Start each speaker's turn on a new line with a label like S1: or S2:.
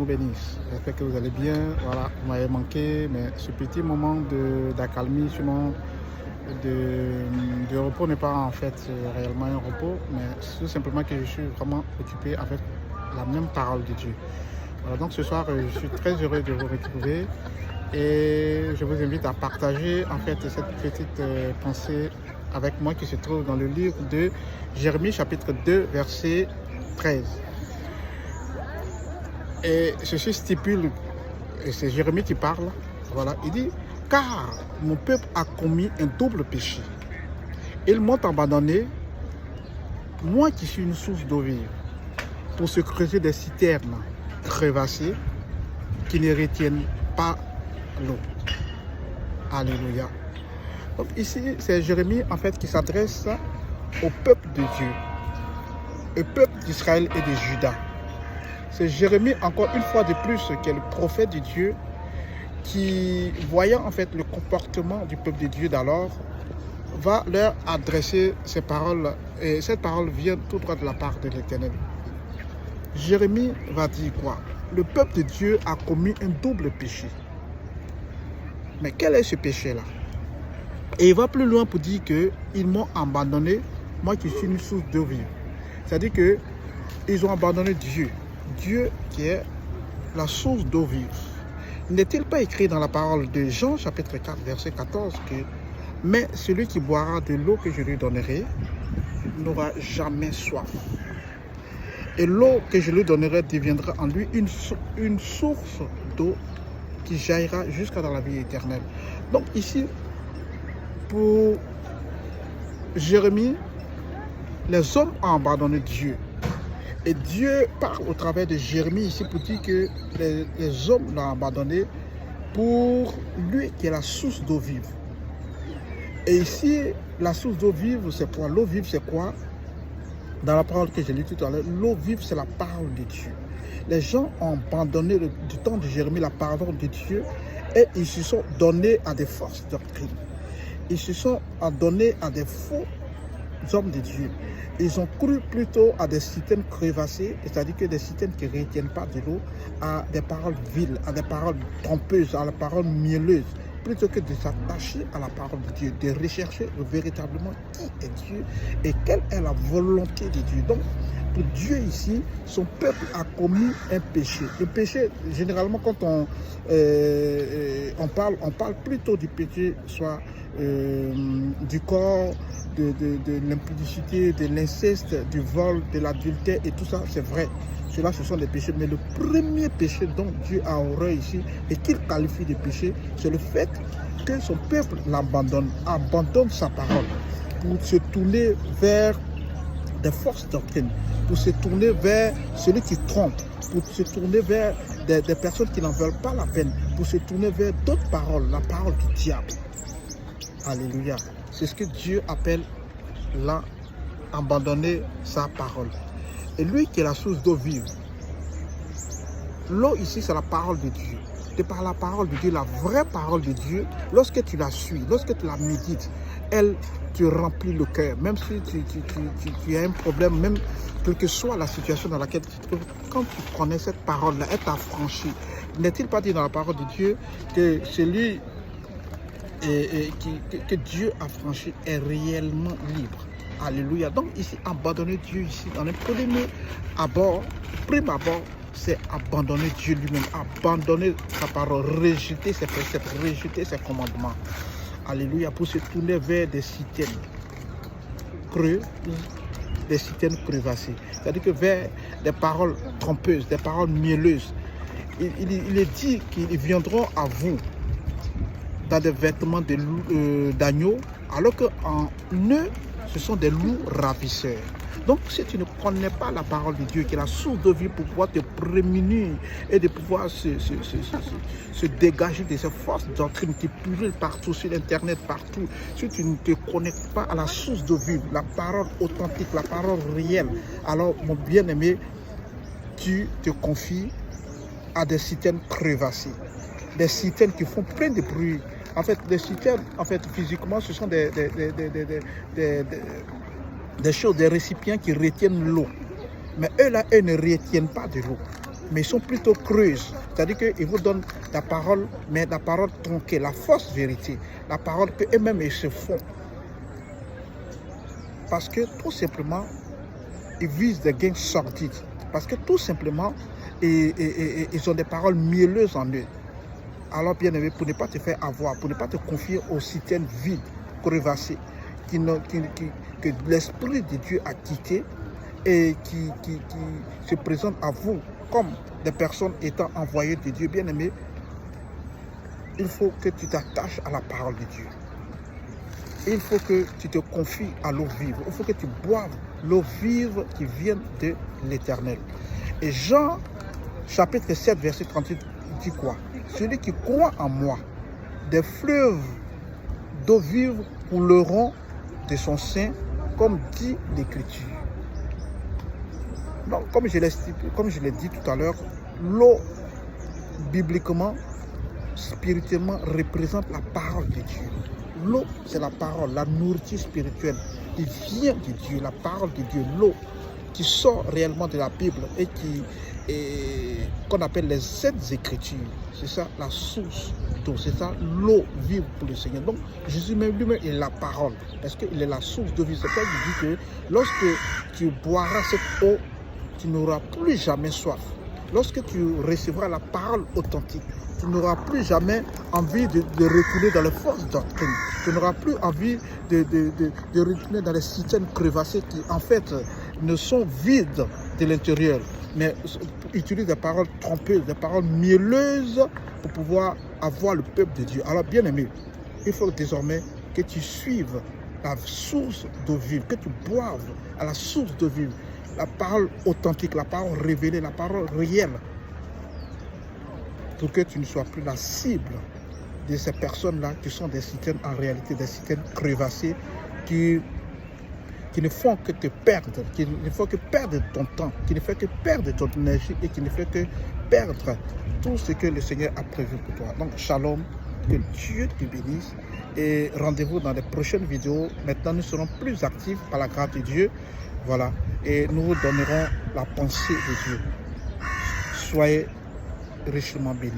S1: Vous bénisse. J'espère que vous allez bien. Voilà, vous m'avez manqué, mais ce petit moment d'accalmie, sinon de repos n'est pas en fait réellement un repos, mais tout simplement que je suis vraiment occupé avec la même parole de Dieu. Voilà, donc ce soir, je suis très heureux de vous retrouver et je vous invite à partager en fait cette petite pensée avec moi qui se trouve dans le livre de Jérémie chapitre 2 verset 13. Et ceci stipule, et c'est Jérémie qui parle, voilà, il dit, car mon peuple a commis un double péché. Ils m'ont abandonné, moi qui suis une source d'eau vive, pour se creuser des citernes crevassées qui ne retiennent pas l'eau. Alléluia. Donc ici, c'est Jérémie en fait qui s'adresse au peuple de Dieu, au peuple d'Israël et de Juda. C'est Jérémie, encore une fois de plus, qui est le prophète de Dieu, qui, voyant en fait le comportement du peuple de Dieu d'alors, va leur adresser ces paroles. Et cette parole vient tout droit de la part de l'Éternel. Jérémie va dire quoi? Le peuple de Dieu a commis un double péché. Mais quel est ce péché-là? Et il va plus loin pour dire qu'ils m'ont abandonné, moi qui suis une source d'eau vive. C'est-à-dire qu'ils ont abandonné Dieu. Dieu qui est la source d'eau vive. N'est-il pas écrit dans la parole de Jean chapitre 4 verset 14 que « Mais celui qui boira de l'eau que je lui donnerai n'aura jamais soif. Et l'eau que je lui donnerai deviendra en lui une source d'eau qui jaillira jusqu'à dans la vie éternelle. » Donc ici, pour Jérémie, les hommes ont abandonné Dieu. Et Dieu parle au travers de Jérémie ici pour dire que les hommes l'ont abandonné pour lui qui est la source d'eau vive. Et ici, la source d'eau vive, c'est quoi? L'eau vive, c'est quoi? Dans la parole que j'ai lue tout à l'heure, l'eau vive, c'est la parole de Dieu. Les gens ont abandonné du temps de Jérémie la parole de Dieu et ils se sont donnés à des fausses doctrines. Ils se sont donnés à des faux hommes de Dieu. Ils ont cru plutôt à des citernes crevassées, c'est-à-dire que des citernes qui ne retiennent pas de l'eau, à des paroles viles, à des paroles trompeuses, à la parole mielleuse, plutôt que de s'attacher à la parole de Dieu, de rechercher véritablement qui est Dieu et quelle est la volonté de Dieu. Donc, pour Dieu ici, son peuple a commis un péché. Le péché, généralement, quand on parle plutôt du péché, soit du corps, de l'impudicité, de l'inceste, du vol, de l'adultère et tout ça, c'est vrai. Cela, ce sont des péchés. Mais le premier péché dont Dieu a horreur ici et qu'il qualifie de péché, c'est le fait que son peuple l'abandonne, abandonne sa parole pour se tourner vers des fausses doctrines, pour se tourner vers celui qui trompe, pour se tourner vers des personnes qui n'en veulent pas la peine, pour se tourner vers d'autres paroles, la parole du diable. Alléluia. C'est ce que Dieu appelle là, abandonner sa parole. Et lui qui est la source d'eau vive. L'eau ici, c'est la parole de Dieu. Et par la parole de Dieu, la vraie parole de Dieu, lorsque tu la suis, lorsque tu la médites, elle te remplit le cœur. Même si tu as un problème, même quelle que soit la situation dans laquelle tu te trouves, quand tu connais cette parole-là, elle t'affranchit. N'est-il pas dit dans la parole de Dieu que celui que Dieu a franchi est réellement libre? Alléluia. Donc ici, abandonner Dieu ici, dans le premier abord, c'est abandonner Dieu lui-même, abandonner sa parole, rejeter ses préceptes, rejeter ses commandements. Alléluia. Pour se tourner vers des citernes creux, des citernes crevassées. C'est-à-dire que vers des paroles trompeuses, des paroles mielleuses. Il est dit qu'ils viendront à vous dans des vêtements d'agneau, alors qu'en eux, ce sont des loups ravisseurs. Donc, si tu ne connais pas la parole de Dieu, qui est la source de vie pour pouvoir te prémunir et de pouvoir se dégager de ces fausses doctrines qui pullulent partout sur Internet, partout, si tu ne te connectes pas à la source de vie, la parole authentique, la parole réelle, alors, mon bien-aimé, tu te confies à des citernes crevassées, des citernes qui font plein de bruit. En fait, les citernes, en fait, physiquement, ce sont des choses, des récipients qui retiennent l'eau. Mais eux, là, eux ne retiennent pas de l'eau. mais ils sont plutôt creuses. C'est-à-dire qu'ils vous donnent la parole, mais la parole tronquée, la fausse vérité, la parole qu'eux-mêmes ils se font. Parce que tout simplement, ils visent des gains sordides. Parce que tout simplement, ils ont des paroles mielleuses en eux. Alors bien aimé, pour ne pas te faire avoir, pour ne pas te confier aux citernes vides, crevassées, que l'Esprit de Dieu a quitté et qui se présentent à vous comme des personnes étant envoyées de Dieu, bien aimé, il faut que tu t'attaches à la parole de Dieu. Il faut que tu te confies à l'eau vive. Il faut que tu boives l'eau vive qui vient de l'Éternel. Et Jean, chapitre 7, verset 38, dit quoi? Celui qui croit en moi, des fleuves d'eau vive couleront de son sein, comme dit l'Écriture. Donc, comme je l'ai dit tout à l'heure, l'eau, bibliquement, spirituellement, représente la parole de Dieu. L'eau, c'est la parole, la nourriture spirituelle. Il vient de Dieu, la parole de Dieu, l'eau qui sort réellement de la Bible et qu'on appelle les sept Écritures. C'est ça la source d'eau, c'est ça l'eau vive pour le Seigneur. Donc Jésus même lui-même est la parole, parce qu'il est la source d'eau vive. C'est ça qu'il dit que lorsque tu boiras cette eau, tu n'auras plus jamais soif. Lorsque tu recevras la parole authentique, tu n'auras plus jamais envie de retourner dans les fausses doctrines. Tu n'auras plus envie de retourner dans les citernes crevassées qui, en fait, ne sont vides de l'intérieur, mais utilisent des paroles trompeuses, des paroles mielleuses pour pouvoir avoir le peuple de Dieu. Alors, bien aimé, il faut désormais que tu suives la source d'eau vive, que tu boives à la source d'eau vive, la parole authentique, la parole révélée, la parole réelle, pour que tu ne sois plus la cible de ces personnes-là qui sont des citernes en réalité, des citernes crevassées qui ne font que te perdre, qui ne font que perdre ton temps, qui ne font que perdre ton énergie et qui ne font que perdre tout ce que le Seigneur a prévu pour toi. Donc, shalom, que Dieu te bénisse et rendez-vous dans les prochaines vidéos. Maintenant, nous serons plus actifs par la grâce de Dieu. Voilà, et nous vous donnerons la pensée de Dieu. Soyez richement bénis.